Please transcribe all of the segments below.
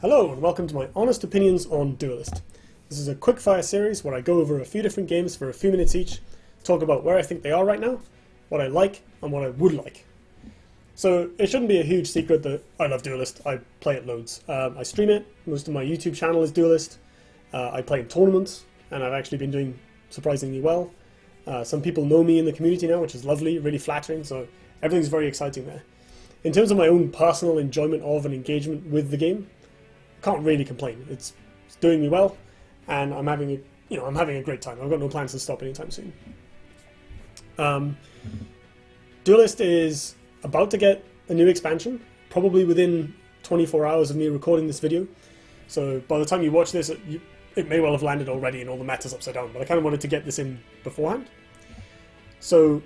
Hello and welcome to my honest opinions on Duelyst. This is a quickfire series where I go over a few different games for a few minutes each, talk about where I think they are right now, what I like and what I would like. So it shouldn't be a huge secret that I love Duelyst. I play it loads. I stream it, most of my YouTube channel is Duelyst. I play in tournaments and I've actually been doing surprisingly well. Some people know me in the community now, which is lovely, really flattering, so everything's very exciting there. In terms of my own personal enjoyment of and engagement with the game, can't really complain. It's doing me well, and I'm having a great time. I've got no plans to stop anytime soon. Duelyst is about to get a new expansion, probably within 24 hours of me recording this video. So by the time you watch this, it may well have landed already and all the meta's upside down, but I kind of wanted to get this in beforehand. So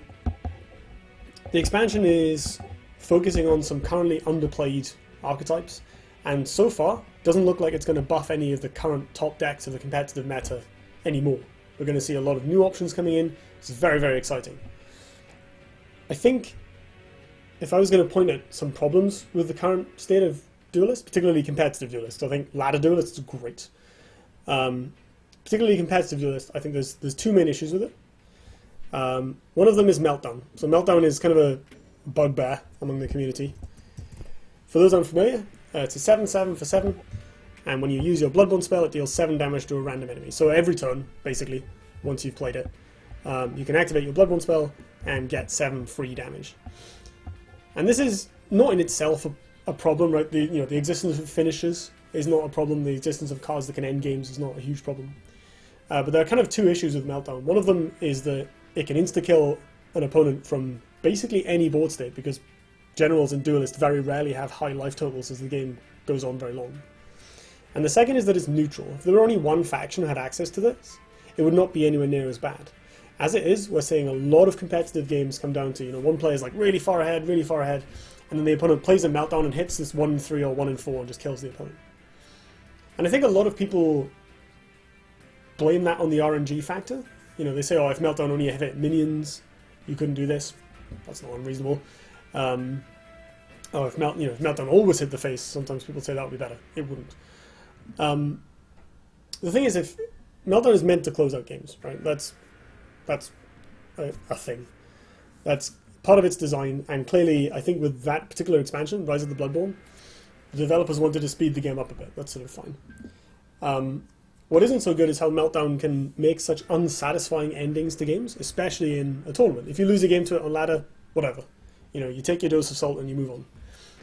the expansion is focusing on some currently underplayed archetypes, and so far doesn't look like it's going to buff any of the current top decks of the competitive meta anymore. We're going to see a lot of new options coming in. It's very, very exciting. I think if I was going to point at some problems with the current state of Duelyst, particularly competitive Duelyst, I think ladder Duelyst is great. Particularly competitive Duelyst, I think there's two main issues with it. One of them is Meltdown. So Meltdown is kind of a bugbear among the community. For those unfamiliar, it's a 7/7 for 7, and when you use your Bloodborne spell, it deals 7 damage to a random enemy. So every turn, basically, once you've played it, you can activate your Bloodborne spell and get 7 free damage. And this is not in itself a problem, right? The existence of finishers is not a problem. The existence of cards that can end games is not a huge problem. But there are kind of two issues with Meltdown. One of them is that it can insta-kill an opponent from basically any board state, because generals and Duelyst very rarely have high life totals as the game goes on very long. And the second is that it's neutral. If there were only one faction who had access to this, it would not be anywhere near as bad. As it is, we're seeing a lot of competitive games come down to, one player's like really far ahead, and then the opponent plays a Meltdown and hits this 1-3 or 1-4 and just kills the opponent. And I think a lot of people blame that on the RNG factor. They say, oh, if Meltdown only hit minions, you couldn't do this. That's not unreasonable. If Meltdown always hit the face, sometimes people say that would be better. It wouldn't. The thing is, if Meltdown is meant to close out games, right? That's a thing. That's part of its design, and clearly, I think with that particular expansion, Rise of the Bloodborne, the developers wanted to speed the game up a bit. That's sort of fine. What isn't so good is how Meltdown can make such unsatisfying endings to games, especially in a tournament. If you lose a game to it on ladder, whatever. You take your dose of salt and you move on.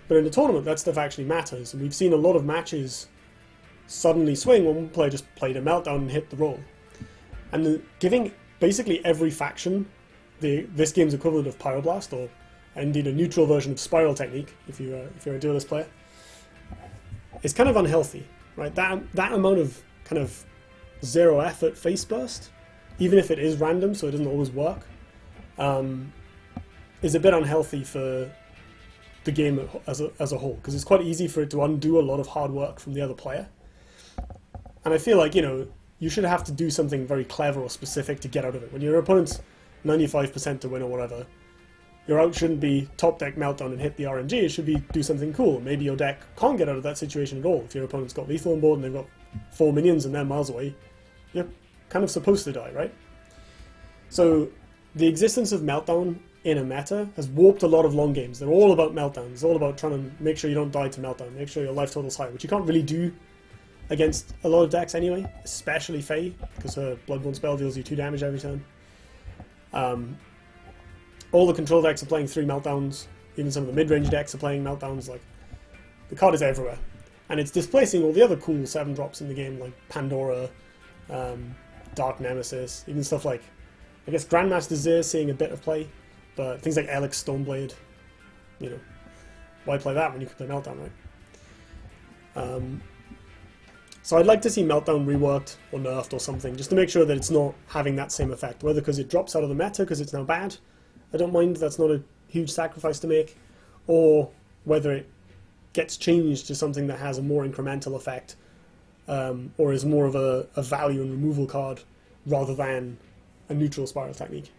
But in a tournament, that stuff actually matters, and we've seen a lot of matches suddenly swing when one player just played a Meltdown and hit the roll. And giving basically every faction this game's equivalent of Pyroblast, or indeed a neutral version of Spiral Technique, if you're a Duelyst player, is kind of unhealthy, right? That amount of kind of zero effort face burst, even if it is random, so it doesn't always work, is a bit unhealthy for the game as a whole, because it's quite easy for it to undo a lot of hard work from the other player. And I feel like, you should have to do something very clever or specific to get out of it. When your opponent's 95% to win or whatever, your out shouldn't be top deck Meltdown and hit the RNG, it should be do something cool. Maybe your deck can't get out of that situation at all. If your opponent's got lethal on board and they've got 4 minions and they're miles away, you're kind of supposed to die, right? So the existence of Meltdown in a meta has warped a lot of long games. They're all about Meltdown. It's all about trying to make sure you don't die to Meltdown, make sure your life total's high, which you can't really do against a lot of decks anyway, especially Faye, because her Bloodborne spell deals you 2 damage every turn. All the control decks are playing 3 Meltdowns, even some of the mid-range decks are playing Meltdowns. Like, the card is everywhere. And it's displacing all the other cool 7-drops in the game, like Pandora, Dark Nemesis, even stuff like, I guess Grandmaster Zir seeing a bit of play, but things like Elix Stoneblade, why play that when you can play Meltdown, right? So I'd like to see Meltdown reworked or nerfed or something, just to make sure that it's not having that same effect, whether because it drops out of the meta because it's now bad, I don't mind, that's not a huge sacrifice to make, or whether it gets changed to something that has a more incremental effect, or is more of a value and removal card rather than a neutral Spiral Technique.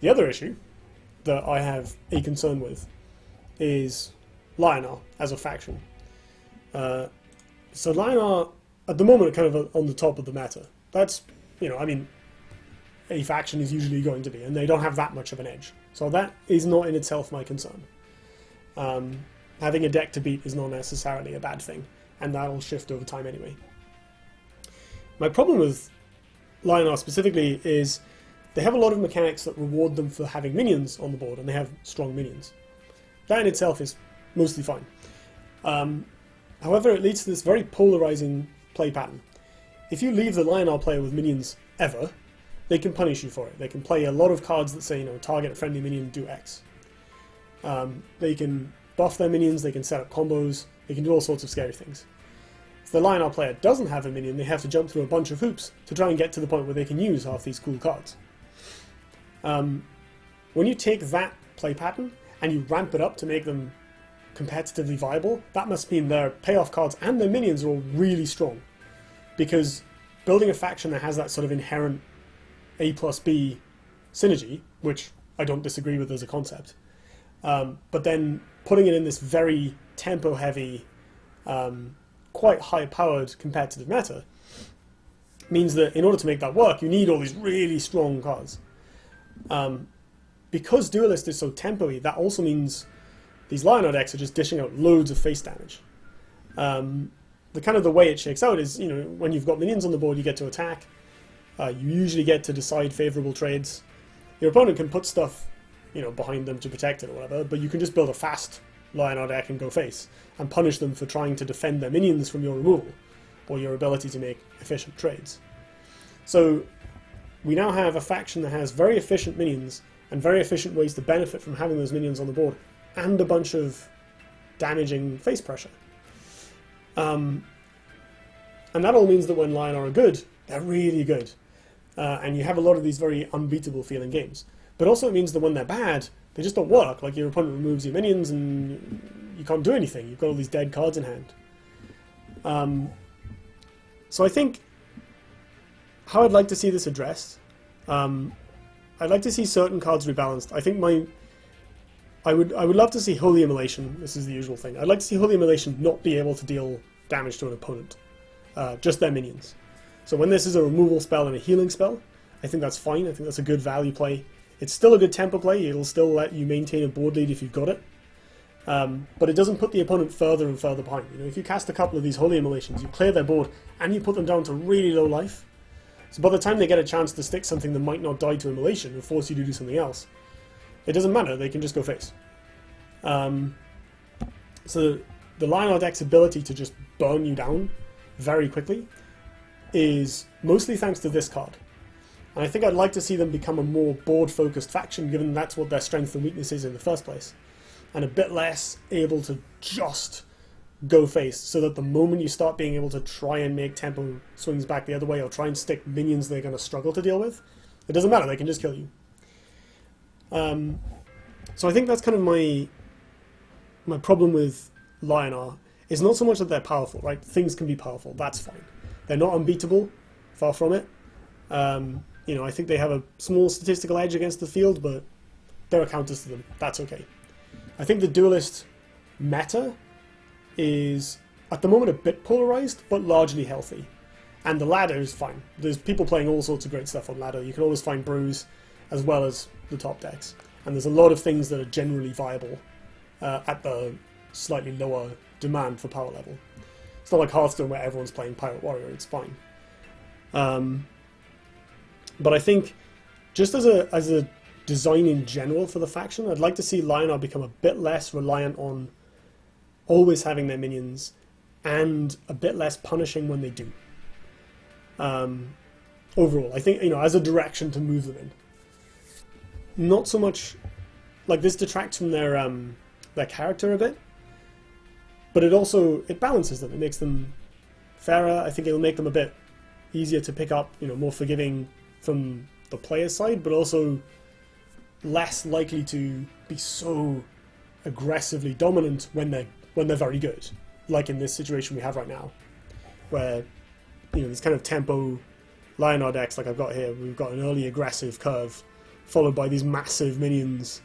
The other issue that I have a concern with is Lionel as a faction. So Lion at the moment, are kind of on the top of the meta. That's, I mean, a faction is usually going to be, and they don't have that much of an edge. So that is not in itself my concern. Having a deck to beat is not necessarily a bad thing, and that'll shift over time anyway. My problem with Lion specifically is they have a lot of mechanics that reward them for having minions on the board, and they have strong minions. That in itself is mostly fine. However, it leads to this very polarizing play pattern. If you leave the Lion player with minions ever, they can punish you for it. They can play a lot of cards that say, target a friendly minion, do X. They can buff their minions, they can set up combos, they can do all sorts of scary things. If the Lion player doesn't have a minion, they have to jump through a bunch of hoops to try and get to the point where they can use half these cool cards. When you take that play pattern and you ramp it up to make them competitively viable, that must mean their payoff cards and their minions are all really strong. Because building a faction that has that sort of inherent A plus B synergy, which I don't disagree with as a concept, but then putting it in this very tempo-heavy, quite high-powered competitive meta, means that in order to make that work, you need all these really strong cards. Because Duelyst is so tempo-y, that also means these Lion decks are just dishing out loads of face damage. The way it shakes out is, when you've got minions on the board, you get to attack. You usually get to decide favourable trades. Your opponent can put stuff, behind them to protect it or whatever, but you can just build a fast Lion deck and go face, and punish them for trying to defend their minions from your removal, or your ability to make efficient trades. So, we now have a faction that has very efficient minions, and very efficient ways to benefit from having those minions on the board, and a bunch of damaging face pressure. And that all means that when Lion are good, they're really good. And you have a lot of these very unbeatable feeling games. But also it means that when they're bad, they just don't work. Like your opponent removes your minions and you can't do anything. You've got all these dead cards in hand. So I think how I'd like to see this addressed, I'd like to see certain cards rebalanced. I think I would love to see Holy Immolation. This is the usual thing. I'd like to see Holy Immolation not be able to deal damage to an opponent. Just their minions. So when this is a removal spell and a healing spell, I think that's fine. I think that's a good value play. It's still a good tempo play. It'll still let you maintain a board lead if you've got it. But it doesn't put the opponent further and further behind. If you cast a couple of these Holy Immolations, you clear their board and you put them down to really low life. So by the time they get a chance to stick something that might not die to Immolation and force you to do something else, it doesn't matter. They can just go face. So the Lion deck's ability to just burn you down very quickly is mostly thanks to this card. And I think I'd like to see them become a more board-focused faction, given that's what their strength and weakness is in the first place. And a bit less able to just go face, so that the moment you start being able to try and make tempo swings back the other way, or try and stick minions they're going to struggle to deal with, it doesn't matter, they can just kill you. So I think that's kind of my problem with Lion is not so much that they're powerful, right? Things can be powerful, that's fine. They're not unbeatable, far from it. I think they have a small statistical edge against the field, but there are counters to them. That's okay. I think the Duelyst meta is, at the moment, a bit polarized, but largely healthy. And the ladder is fine. There's people playing all sorts of great stuff on ladder. You can always find brews, as well as the top decks. And there's a lot of things that are generally viable at the slightly lower demand for power level. It's not like Hearthstone where everyone's playing Pirate Warrior, it's fine. But I think, just as a design in general for the faction, I'd like to see Lion become a bit less reliant on always having their minions, and a bit less punishing when they do. Overall, I think, as a direction to move them in. Not so much, like, this detracts from their character a bit, but it balances them. It makes them fairer. I think it'll make them a bit easier to pick up, more forgiving from the player's side, but also less likely to be so aggressively dominant when they're very good, like in this situation we have right now, where this kind of tempo Lion decks like I've got here. We've got an early aggressive curve, followed by these massive minions,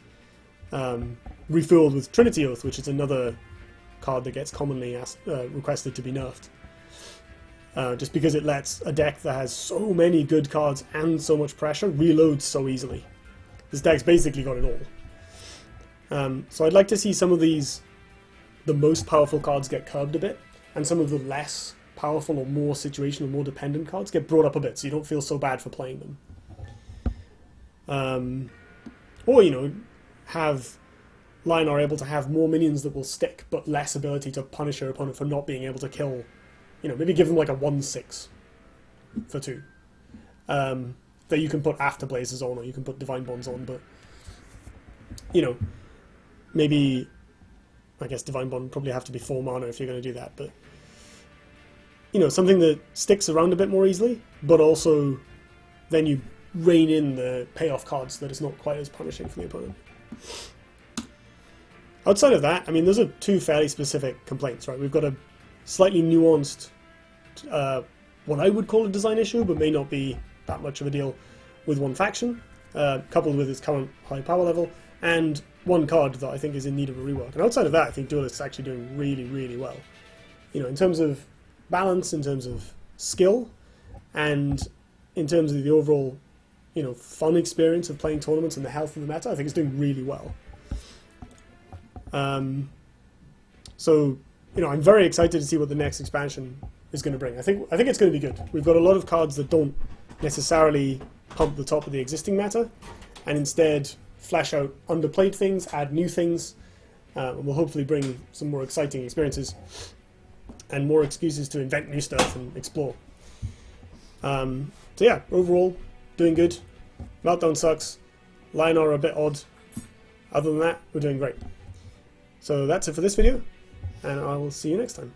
refueled with Trinity Oath, which is another card that gets commonly requested to be nerfed. Just because it lets a deck that has so many good cards and so much pressure reload so easily. This deck's basically got it all. So I'd like to see some of these, the most powerful cards get curbed a bit, and some of the less powerful or more situational, more dependent cards get brought up a bit, so you don't feel so bad for playing them. Or, you know, have Lionar able to have more minions that will stick, but less ability to punish your opponent for not being able to kill. You know, maybe give them like a 1/6 for 2. That you can put after Blazes on, or you can put Divine Bonds on, but, you know, maybe, I guess Divine Bond would probably have to be 4 mana if you're going to do that, but, you know, something that sticks around a bit more easily, but also then you rein in the payoff cards so that it's not quite as punishing for the opponent. Outside of that, I mean, those are 2 fairly specific complaints, right? We've got a slightly nuanced, what I would call a design issue, but may not be that much of a deal with one faction, coupled with its current high power level, and one card that I think is in need of a rework. And outside of that, I think Duelyst is actually doing really, really well. You know, in terms of balance, in terms of skill, and in terms of the overall, you know, fun experience of playing tournaments and the health of the meta, I think it's doing really well. So, you know, I'm very excited to see what the next expansion is going to bring. I think it's going to be good. We've got a lot of cards that don't necessarily pump the top of the existing meta, and instead flesh out underplayed things, add new things, and will hopefully bring some more exciting experiences and more excuses to invent new stuff and explore. So yeah, overall, doing good. Meltdown sucks. Lionar are a bit odd. Other than that, we're doing great. So that's it for this video, and I will see you next time.